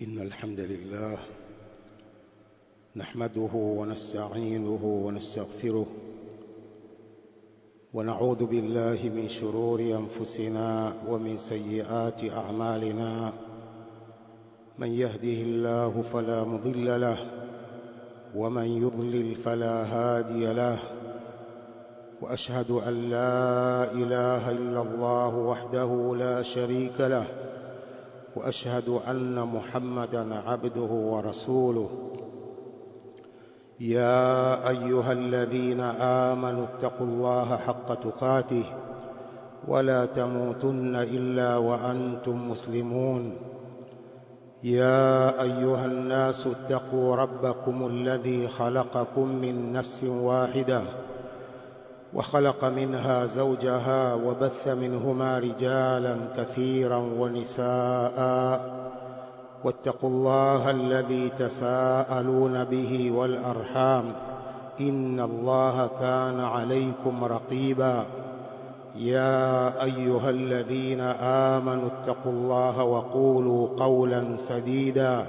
إن الحمد لله نحمده ونستعينه ونستغفره ونعوذ بالله من شرور أنفسنا ومن سيئات أعمالنا. من يهده الله فلا مضل له ومن يضلل فلا هادي له، وأشهد أن لا إله إلا الله وحده لا شريك له، وأشهد أن محمدًا عبده ورسوله. يا أيها الذين آمنوا اتقوا الله حق تقاته ولا تموتن إلا وأنتم مسلمون. يا أيها الناس اتقوا ربكم الذي خلقكم من نفس واحدة وخلق منها زوجها وبث منهما رجالا كثيرا ونساء، واتقوا الله الذي تساءلون به والأرحام إن الله كان عليكم رقيبا. يا أيها الذين آمنوا اتقوا الله وقولوا قولا سديدا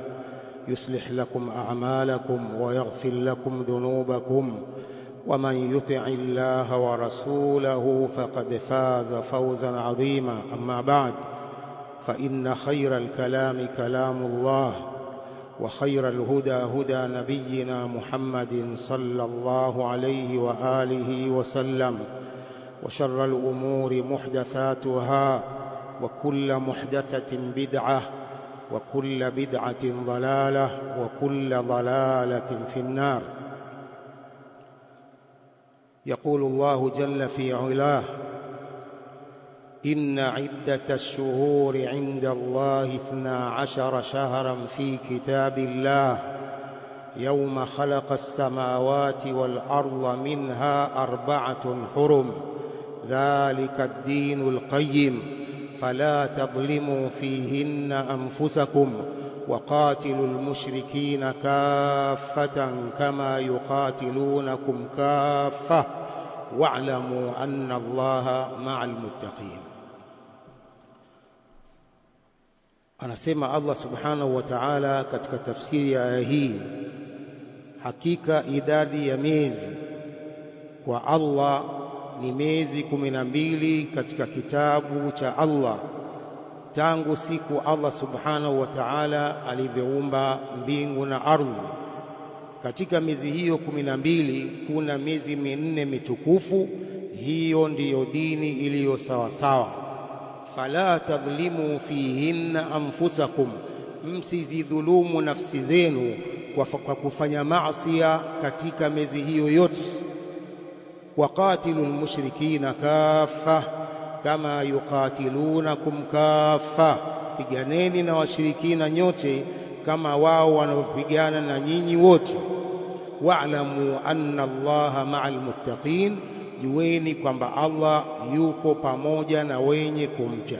يصلح لكم أعمالكم ويغفر لكم ذنوبكم، ومن يطع الله ورسوله فقد فاز فوزا عظيما. أما بعد، فإن خير الكلام كلام الله، وخير الهدى هدى نبينا محمد صلى الله عليه وآله وسلم، وشر الأمور محدثاتها، وكل محدثة بدعة، وكل بدعة ضلالة، وكل ضلالة في النار. يقول الله جل في علاه: إن عدة الشهور عند الله 12 شهرا في كتاب الله يوم خلق السماوات والأرض منها 4 حرم ذلك الدين القيم فلا تظلموا فيهن أنفسكم وقاتلوا المشركين كافة كما يقاتلونكم كافة واعلموا أن الله مع المتقين. Anasema Allah subhanahu wa ta'ala katika tafsiri ya aya hii, hakika idadi ya miezi kwa Allah ni miezi 12 katika kitabu cha Allah, tangu siku Allah subhanahu wa ta'ala alivyoumba mbingu na ardhi. Katika miezi hiyo 12 kuna miezi 4 mitukufu. Hiyo ndiyo dini iliyo sawa sawa. Fala tadhlimu fihinna anfusakum, msizidhulumu nafsi zenu kwa kufanya maasi katika miezi hiyo yote. Waqatilu almushrikina kaffa kama yuqatilunakum kaffa, piganeni na washirikina nyote kama wao wanaopigana na nyinyi wote. Wa'lamu anna Allaha ma'al muttaqin, jueni kwamba Allah yuko pamoja na wenye kumcha.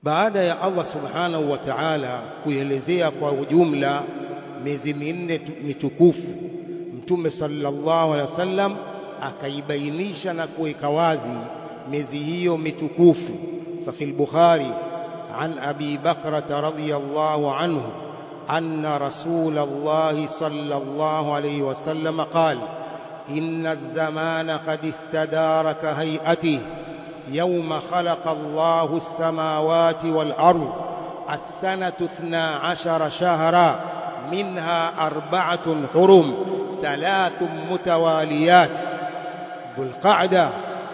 Baada ya Allah subhanahu wa ta'ala kuelezea kwa ujumla miezi 4 mitukufu, Mtume sallallahu alaihi wasallam akaibainisha na kuweka wazi miezi hiyo mitukufu. Fa fil Bukhari عن أبي بكرة رضي الله عنه أن رسول الله صلى الله عليه وسلم قال: إن الزمان قد استدار كهيئته يوم خلق الله السماوات والأرض السنة 12 شهرا منها 4 حرم 3 متواليات ذو القعدة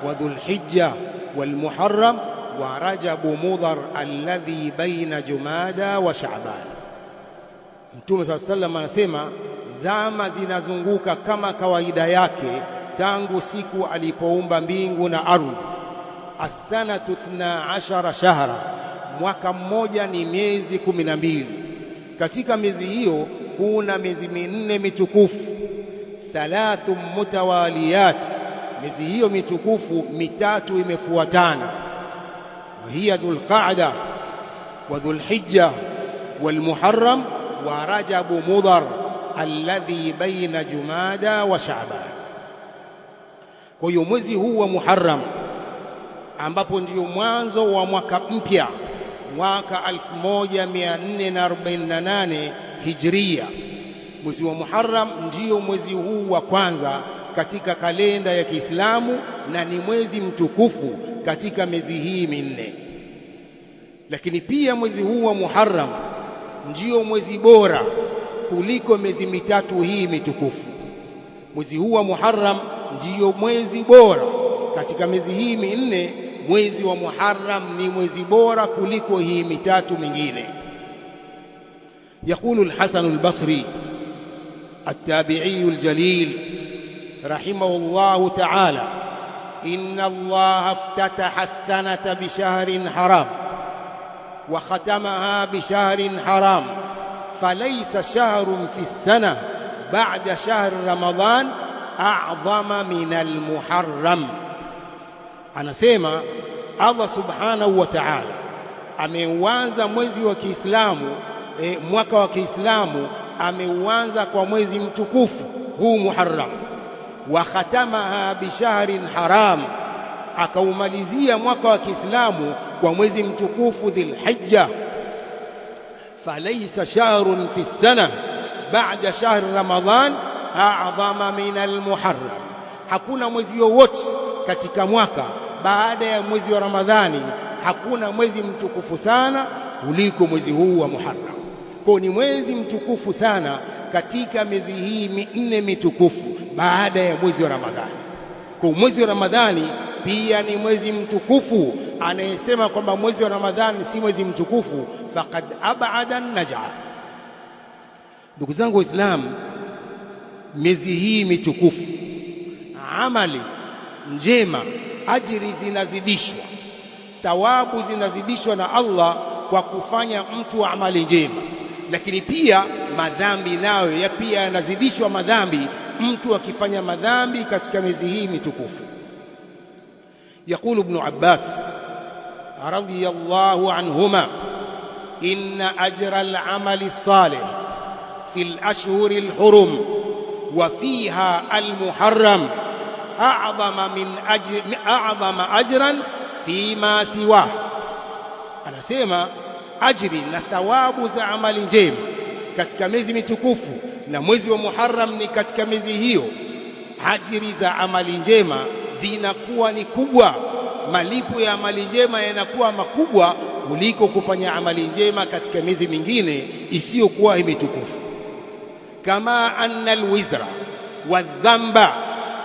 وذو الحجة والمحرم ورجب مضر الذي بين جمادى وشعبان. Mtume صلى الله عليه وسلم anasema zama zinazunguka kama kawaida yake tangu siku alipoumba mbingu na ardhi. As-sanatu 12 shahra, mwaka mmoja ni miezi 12. Katika miezi hiyo kuna miezi 4 mitukufu, 3 mutawaliyat, miezi hiyo mitukufu 3 imefuatana. وهي ذو القعدة وذو الحجة والمحرم ورجب مضر الذي بين جمادى وشعبان. Kwa hiyo mwezi huu wa Muharram, ambapo ndio mwanzo wa mwaka mpya mwaka 1448 Hijria. Mwezi wa Muharram ndio mwezi huu wa kwanza katika kalenda ya Kiislamu na ni mwezi mtukufu katika miezi hii minne. Lakini pia mwezi huu wa Muharram ndio mwezi bora kuliko miezi mitatu hii mitukufu. Mwezi huu wa Muharram ndio mwezi bora katika miezi hii minne. Mwezi wa Muharram ni mwezi bora kuliko hii mitatu mingine. يقول الحسن البصري التابعي الجليل رحمه الله تعالى: إن الله افتتح السنة بشهر حرام وختمها بشهر حرام، فليس شهر في السنة بعد شهر رمضان أعظم من المحرم. Anasema Allah subhanahu wa ta'ala ameuanza mwezi wa Kiislamu, mwaka wa Kiislamu ameuanza kwa mwezi mtukufu huu Muharram, wa khatamaha bishahrin haram, akaumalizia mwaka wa Kiislamu kwa mwezi mtukufu Dhulhijja. Falaysa shahrun fi sana ba'da shahr Ramadhan a'zama min al-Muharram, hakuna mwezi wowote katika mwaka baada ya mwezi wa Ramadhani, hakuna mwezi mtukufu sana kuliko mwezi huu wa Muharram. Kwa ni mwezi mtukufu sana katika miezi hii minne mitukufu baada ya mwezi wa Ramadhani. Kwa mwezi wa Ramadhani pia ni mwezi mtukufu. Anayesema kwamba mwezi wa Ramadhani si mwezi mtukufu faqad ab'ada an-naj'a. Ndugu zangu Waislamu, miezi hii mitukufu amali njema, ajiri zinazidishwa, thawabu zinazidishwa na Allah kwa kufanya mtu amali njema, lakini pia madhambi nayo pia yanazidishwa madhambi mtu akifanya madhambi katika miezi hii mitukufu. يقول ابن عباس رضي الله عنهما: إن أجر العمل الصالح في الأشهر الحرم وفيها المحرم أعظم أجرا فيما سواه. anasema ajri na thawabu za amali njema katika miezi mitukufu, na mwezi wa Muharram ni katika miezi hiyo, ajiri za amali njema zinakuwa ni kubwa, malipo ya amali njema yanakuwa makubwa kuliko kufanya amali njema katika miezi mingine isiyokuwa mitukufu. Kama anna alwizra wadhamba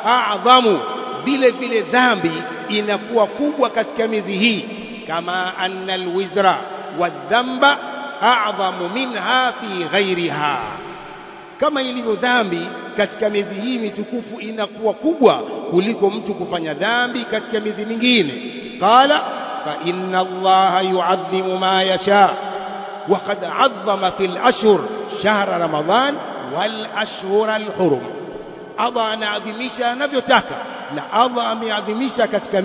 a'zamu, vile vile dhambi inakuwa kubwa katika miezi hii. Kama anna alwizra wadhamba a'zamu minha fi ghairiha, kama ilivyo dhambi katika miezi hii mitukufu inakuwa kubwa kuliko mtu kufanya dhambi katika miezi mingine. Qala fa inna Allaha yu'adhimu ma yasha wa qad 'azzama fil ashhur shahra Ramadhan wal ashhur al hurum. Allah anaadhimisha anavyotaka, na Allah ameadhimisha katika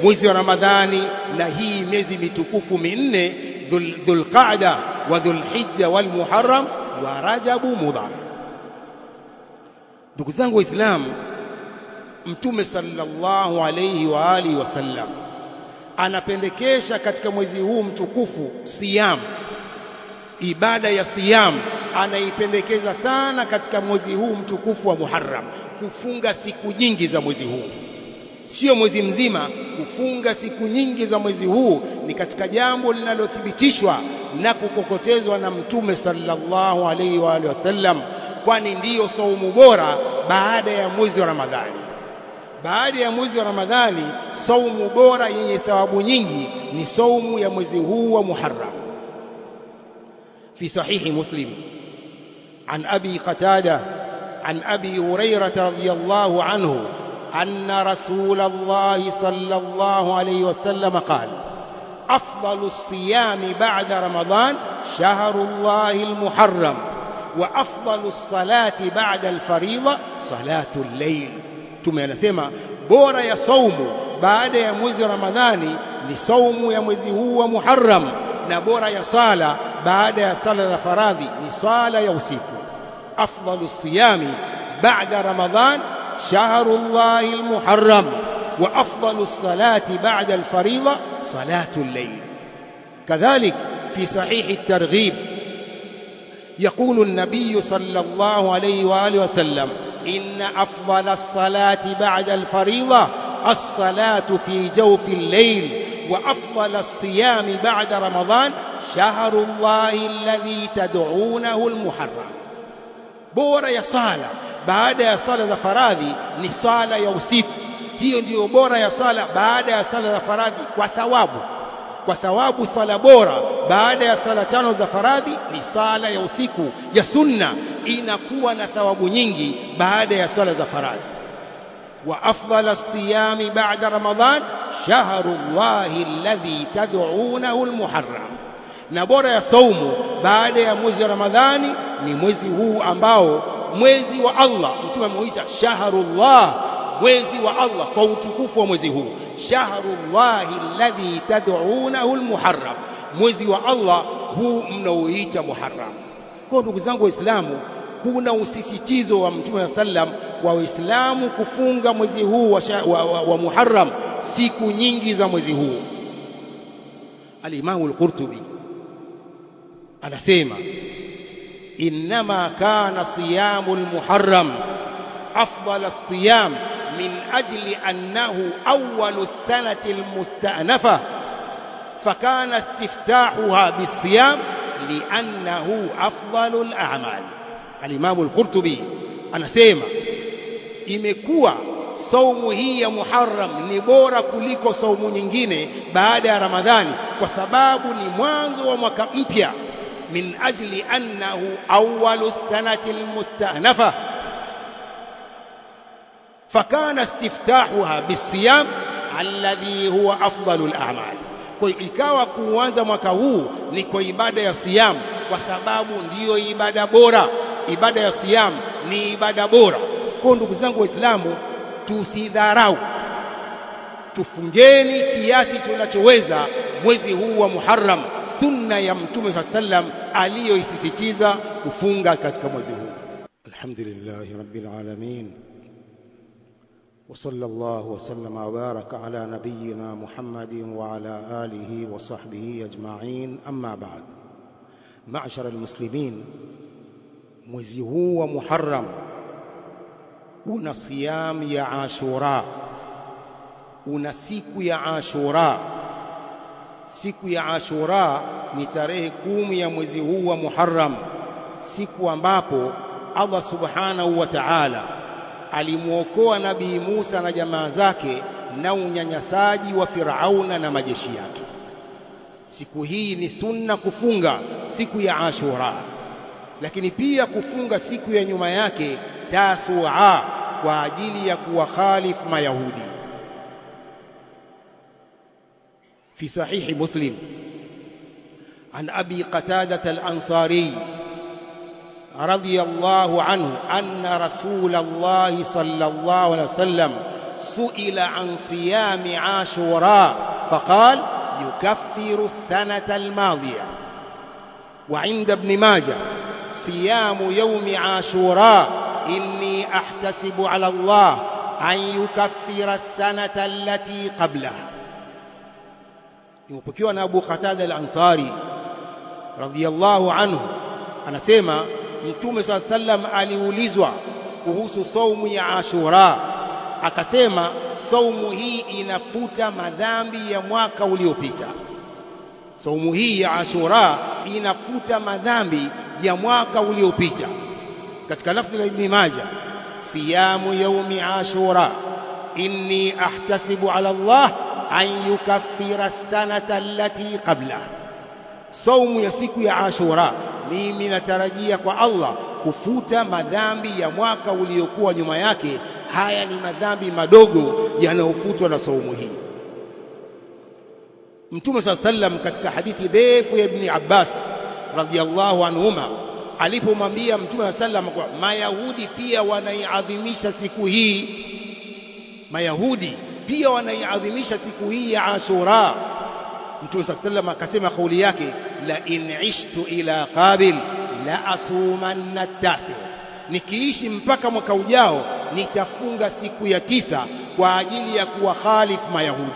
mwezi wa Ramadhani na hii miezi mitukufu minne, Dhulqa'da wa Dhulhijja wal Muharram wa Rajabu Mudhar. Ndugu zangu Waislamu, Mtume sallallahu alayhi wa alihi wasallam anapendekesha katika mwezi huu mtukufu siyam, ibada ya siyam anaipendekeza sana katika mwezi huu mtukufu wa Muharram, kufunga siku nyingi za mwezi huu, sio mwezi mzima. Kufunga siku nyingi za mwezi huu ni katika jambo linalothibitishwa na kukokotezwa na Mtume sallallahu alayhi wa alihi wasallam, kwani ndiyo saumu bora baada ya mwezi wa Ramadhani. Baada ya mwezi wa Ramadhani, saumu bora yenye thawabu nyingi ni saumu ya mwezi huu wa Muharram. في صحيح مسلم عن أبي قتادة عن أبي هريرة رضي الله عنه أن رسول الله صلى الله عليه وسلم قال: أفضل الصيام بعد رمضان شهر الله المحرم، وأفضل الصلاة بعد الفريضة صلاة الليل. Mtume anasema bora ya saumu baada ya mwezi wa Ramadhani ni saumu ya mwezi huu wa Muharram, na bora ya sala baada ya sala za faradhi ni sala ya usiku. Afdalu siyami ba'da Ramadhan shahrullahi almuharram, wa afdalu salati ba'da alfaridha salatu al-layl. كذلك في صحيح الترغيب يقول النبي صلى الله عليه وآله وسلم: إن أفضل الصلاة بعد الفريضة الصلاة في جوف الليل، وأفضل الصيام بعد رمضان شهر الله الذي تدعونه المحرم. bora ya sala baada ya sala za faradhi ni sala ya usiku. Hiyo ndiyo bora ya sala baada ya sala za faradhi kwa thawabu sala bora baada ya sala tano za faradhi ni sala ya usiku ya sunna, inakuwa na thawabu nyingi baada ya sala za faradhi. Wa afdal as-siyami ba'da ramadan shahrullahi alladhi tad'unahu al-muharram, na bora ya saumu baada ya mwezi wa Ramadhani ni mwezi huu ambao mwezi wa Allah mtume ameita shahrullah, mwezi wa Allah kwa utukufu wa mwezi huu. Shahrullahi alladhi tad'unahu almuharram, mwezi wa Allah huu mnaoita Muharram. Kwa ndugu zangu Waislamu, kuna usisitizo wa Mtume sallam wa Waislamu kufunga mwezi huu wa Muharram, siku nyingi za mwezi huu. Al-Imam al-Qurtubi anasema: إنما كان صيام المحرم أفضل الصيام من أجل أنه أول السنة المستأنفة، فكان استفتاحها بالصيام لأنه أفضل الأعمال. الإمام القرطبي anasema imekuwa saumu hii ya Muharram ni bora kuliko saumu nyingine baada ya Ramadhani kwa sababu ni mwanzo wa mwaka mpya. من أجل أنه أول السنة المستأنفة فكان استفتاحها بالصيام الذي هو أفضل الأعمال. kwa ikawa kuanza mwaka huu ni kwa ibada ya siyam kwa sababu ndiyo ibada bora. Ibada ya siyam ni ibada bora. Kwa ndugu zangu Waislamu, tusidharau, tufungeni kiasi tunachoweza mwezi huu wa Muharram, sunna ya Mtume sallam aliyoisisitiza kufunga katika mwezi huu. Alhamdulillahi rabbil alamin, wa sallallahu wa sallama wa baraka ala nabiyyina Muhammadin wa ala alihi wa sahbihi ajma'in, amma ba'd. Ma'ashara almuslimin, mwezi huu wa Muharram una siyam ya Ashura, una siku ya Ashura. Siku ya Ashura ni tarehe 10 ya mwezi huu wa Muharram, siku ambapo Allah subhanahu wa ta'ala alimuokoa Nabii Musa na jamaa zake na unyanyasaji wa Firauna na majeshi yake. Siku hii ni sunna kufunga siku ya Ashura, lakini pia kufunga siku ya nyuma yake Tasua kwa ajili ya kuwakhalifu Mayahudi. في صحيح مسلم عن أبي قتادة الأنصاري رضي الله عنه أن رسول الله صلى الله عليه وسلم سئل عن صيام عاشوراء فقال: يكفر السنة الماضية. وعند ابن ماجه: صيام يوم عاشوراء إني أحتسب على الله أن يكفر السنة التي قبلها. Imepokewa na Abu Qatada al-Ansari radhiyallahu anhu anasema Mtume sallam aliulizwa kuhusu saumu ya Ashura, akasema saumu hii inafuta madhambi ya mwaka uliopita. Saumu hii ya Ashura inafuta madhambi ya mwaka uliopita. Katika lafzi la Ibn Majah: siyamu yaumi Ashura inni ahtasibu ala Allah an yukaffira as-sanata allati qabla. Saumu ya siku ya Ashura mimi natarajia kwa Allah kufuta madhambi ya mwaka uliokuwa nyuma yake. Haya ni madhambi madogo yanayofutwa na saumu hii. Mtume sallam katika hadithi ndefu ya Ibn Abbas radhiyallahu anhuma alipomwambia Mtume sallam kwa Mayahudi pia wanaiadhimisha siku hii, Mayahudi pia wanaiadhimisha siku hii ya Ashura, Mtume sallam akasema kauli yake: la in ishtu ila qabil la asumanna at-tasi, nikiishi mpaka mwaka ujao nitafunga siku ya 9 kwa ajili ya kuwakhalifu Mayahudi.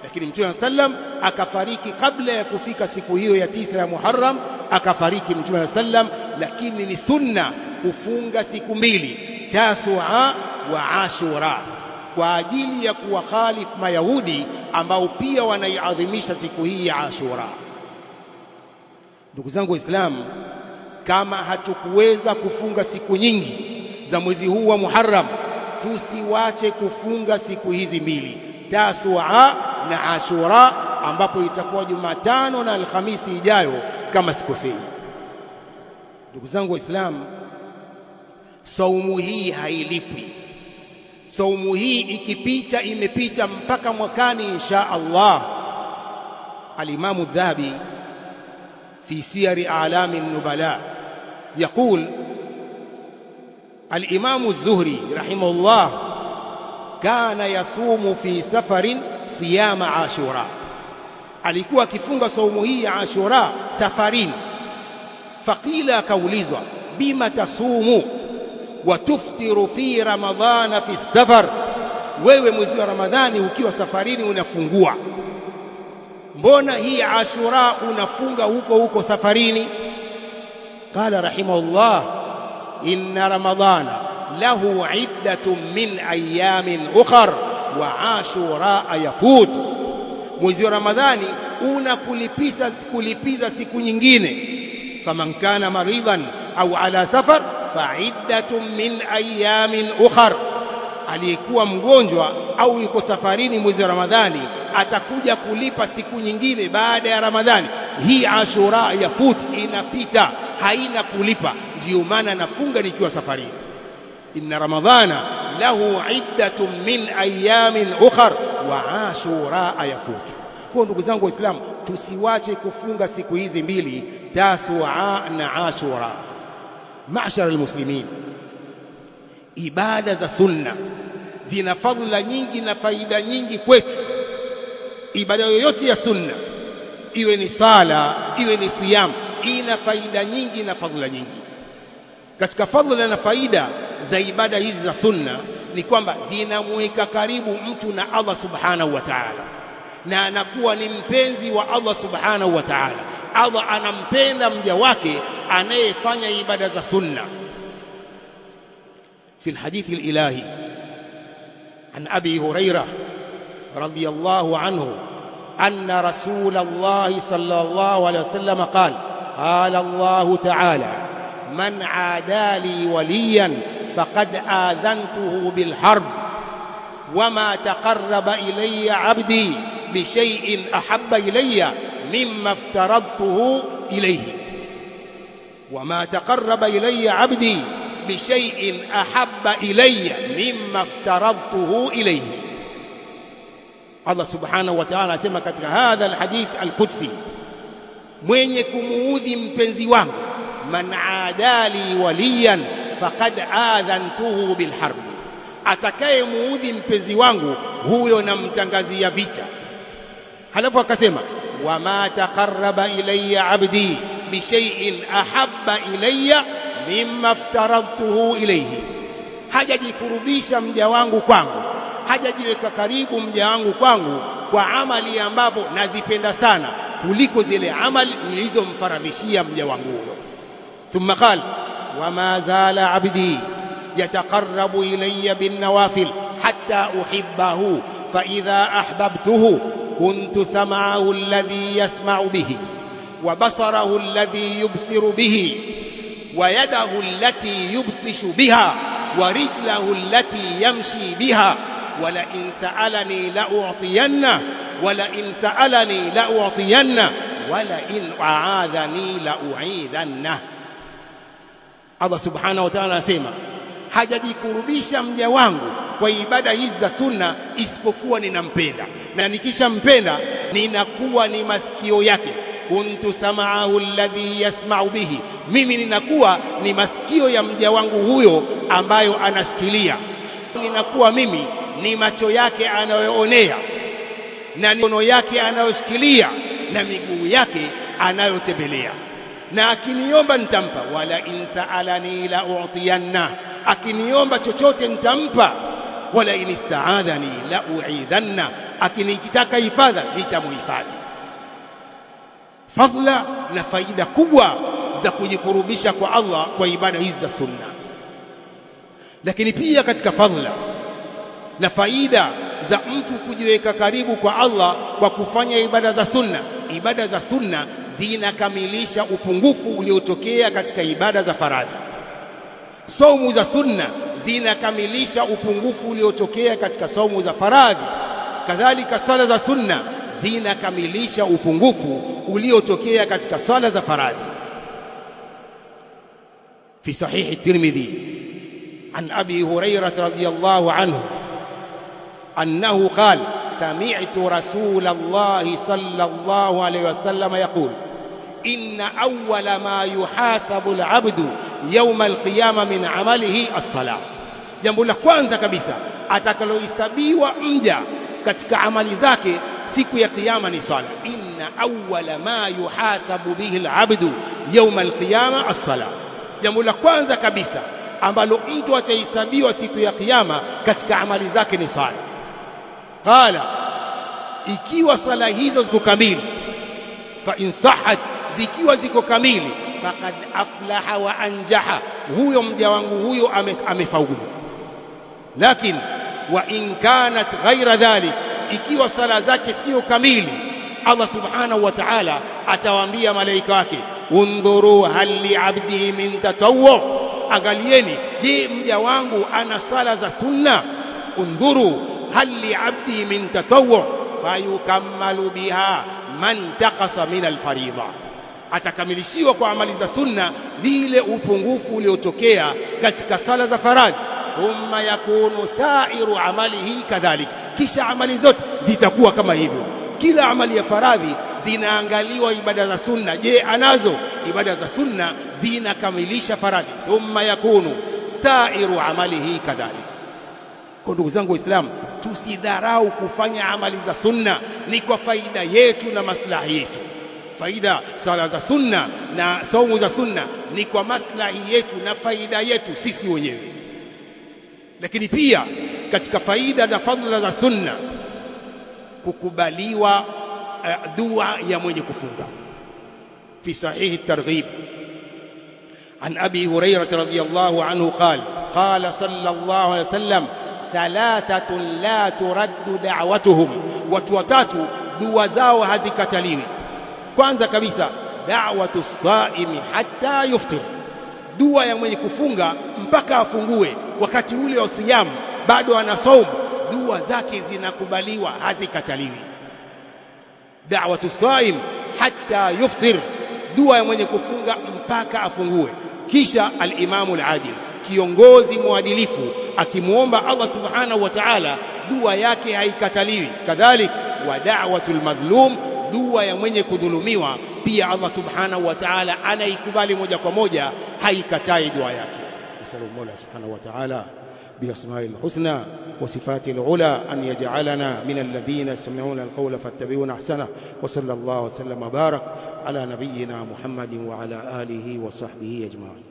Lakini Mtume sallam akafariki kabla ya kufika siku hiyo ya 9 ya Muharram, akafariki Mtume sallam. Lakini ni sunna kufunga siku mbili, Tasua wa Ashura, kwa ajili ya kuwakhalif Mayahudi ambao pia wanaiadhimisha siku hii ya Ashura. Ndugu zangu Waislamu, kama hatukuweza kufunga siku nyingi za mwezi huu wa Muharram, tusiwache kufunga siku hizi mbili, Tasua na Ashura, ambapo itakuwa Jumatano na Alhamisi ijayo kama sikosei. Ndugu zangu Waislamu, saumu hii hailipwi. Saumu hii ikipita imepita mpaka mwakani insha Allah. Al-Imam Adh-Dhahabi في سير أعلام النبلاء يقول الإمام الزهري رحمه الله كان يصوم في سفر صيام عاشوراء. alikuwa akifunga saumu hii ya Ashura safarini. Faqila, kaulizwa, bima tasumu wa tuftiru fi ramadhana fi safar, wewe mwezi wa Ramadhani ukiwa safarini unafungua, mbona hii Ashura unafunga huko safarini? Qala rahimahullah, inna ramadhana lahu iddatun min ayamin ukhar wa Ashura yafut. Mwezi wa Ramadhani kulipiza siku nyingine. Faman kana maridan au ala safar fa iddatun min ayamin ukhar, aliyekuwa mgonjwa au yuko safarini mwezi wa Ramadhani atakuja kulipa siku nyingine baada ya Ramadhani. Hii Ashura yafut, inapita, haina kulipa. Ndiyo maana nafunga nikiwa safarini. Inna ramadhana lahu iddatun min ayamin ukhar wa Ashura yafut. Kwa ndugu zangu Waislamu, tusiwache kufunga siku hizi mbili, Tasua na Ashura. Ma'shar almuslimin, ibada za sunna zina fadhila nyingi na faida nyingi kwetu. Ibada yoyote ya sunna, iwe ni sala, iwe ni siyam, ina faida nyingi na fadhila nyingi. Katika fadhila na faida za ibada hizi za sunna ni kwamba zinamweka karibu mtu na Allah subhanahu wa ta'ala, na anakuwa ni mpenzi wa Allah subhanahu wa ta'ala. Allah anampenda mja wake anayefanya ibada za sunna. في الحديث الإلهي عن أبي هريرة رضي الله عنه أن رسول الله صلى الله عليه وسلم قال: قال الله تعالى: من عادى لي وليا فقد آذنته بالحرب وما تقرب إلي عبدي بشيء أحب إلي مما افترضته إليه. وما تقرب إلي عبدي بشيء أحب إلي مما افترضته إليه. Allah subhanahu wa ta'ala asema katika hadha alhadith alqudsi, mwenye kumuudhi mpenzi wangu, man adali waliyan faqad adhantuhu bilharb, atakaye muudhi mpenzi wangu huyo namtangazia vita. Halafu akasema wama taqarraba ilayya abdi bishay'in ahabba ilayya mimma aftaradtuhu ilayhi, hajajikurubisha mja wangu kwangu, hajajiweka karibu mja wangu kwangu kwa amali ambapo nazipenda sana kuliko zile amali nilizomfaradhishia mja wangu huyo. Thumma qala wama zala abdi yataqarrabu ilayya bin nawafil hatta uhibbahu fa idha ahbabtuhu kuntu sam'ahu alladhi yasma'u bihi wa basarahu alladhi yubsiru bihi wa yadahu allati yubtishu biha wa rijlahu allati yamshi biha wala in sa'alani la u'tiyanna wala in sa'alani la u'tiyanna wala in a'adhani la u'idhanna. Allah subhanahu wa ta'ala anasema hajajikurubisha mja wangu kwa ibada hizi za sunna isipokuwa ninampenda, na nikishampenda ninakuwa ni masikio yake. Kuntu sam'ahu alladhi yasma'u bihi, mimi ninakuwa ni masikio ya mja wangu huyo ambayo anasikilia. Ninakuwa mimi ni macho yake anayoonea, na mikono yake anayoshikilia, na miguu yake anayotembelea. Na akiniomba nitampa. Wala in sa'alani la u'tiyanna, akiniomba chochote nitampa. Wala in ista'adhani la u'idhanna, akinitaka hifadha nitamuhifadhi. fadhila na faida kubwa za kujikurubisha kwa Allah kwa ibada hizi za sunna. Lakini pia katika fadhila na faida za mtu kujiweka karibu kwa Allah kwa kufanya ibada za sunna, ibada za sunna zinakamilisha upungufu uliotokea katika ibada za faradhi. Saumu za sunna zinakamilisha upungufu uliotokea katika saumu za faradhi. Kadhalika sala za sunna zinakamilisha upungufu uliotokea katika sala za faradhi. في صحيح الترمذي عن أبي هريرة رضي الله عنه أنه قال سمعت رسول الله صلى الله عليه وسلم يقول إن أول ما يحاسب العبد يوم القيامة من عمله الصلاة. jambo la kwanza kabisa atakalohesabiwa mja katika amali zake siku ya kiyama ni sala. inna awwala ma yuhasabu bihi al-abdu yawm al-qiyama as-salah. jambo la kwanza kabisa ambalo mtu atahesabiwa siku ya kiyama katika amali zake ni sala. Qala, ikiwa sala hizo ziko kamili, fa in sahhat, zikiwa ziko kamili, faqad aflaha wa anjaha, huyo mja wangu huyo amefaulu. Lakin wa in kanat ghaira dhalik, ikiwa sala zake sio kamili, Allah subhanahu wa ta'ala atawaambia malaika wake, undhuru hal li abdi min tatawwu, angalieni, je, mja wangu ana sala za sunna? Undhuru hal li abdi min tatawwu fayukammalu biha man taqasa min alfaridha, atakamilishiwa kwa amali za sunna vile upungufu uliotokea katika sala za faradhi. Thumma yakunu sairu amalihi kadhalik, kisha amali zote zitakuwa kama hivyo. Kila amali ya faradhi zinaangaliwa ibada za sunna, je, anazo? Ibada za sunna zinakamilisha faradhi. Thumma yakunu sairu amalihi kadhalik. Kwa ndugu zangu Waislamu, tusidharau kufanya amali za sunna, ni kwa faida yetu na maslahi yetu. Faida sala za sunna na saumu za sunna ni kwa maslahi yetu na faida yetu sisi wenyewe. Lakini pia katika faida na fadhila za sunna, kukubaliwa dua ya mwenye kufunga. في صحيح الترغيب عن أبي هريرة رضي الله عنه قال قال صلى الله عليه وسلم ثلاثة لا ترد دعوتهم, watu watatu dua zao hazikataliwi. Kwanza kabisa, da'watu saimi hatta yuftir, dua ya mwenye kufunga mpaka afungue. Wakati ule wa siyamu bado ana saumu, dua zake zinakubaliwa, hazikataliwi. Da'watu saim hatta yuftir, dua ya mwenye kufunga mpaka afungue. Kisha al-imamu al-adil, kiongozi mwadilifu, akimuomba Allah subhanahu wa ta'ala, dua yake haikataliwi. Kadhalik wa da'watul madhlum, dua ya mwenye kudhulumiwa pia Allah subhanahu wa ta'ala anaikubali moja kwa moja, haikatai dua yake. Nasallu Mola subhanahu wa ta'ala بأسماء الحسنى وصفاته العلى أن يجعلنا من الذين يستمعون القول فاتبعون أحسنه. وصلى الله وسلم وبارك على نبينا محمد وعلى آله وصحبه أجمعين.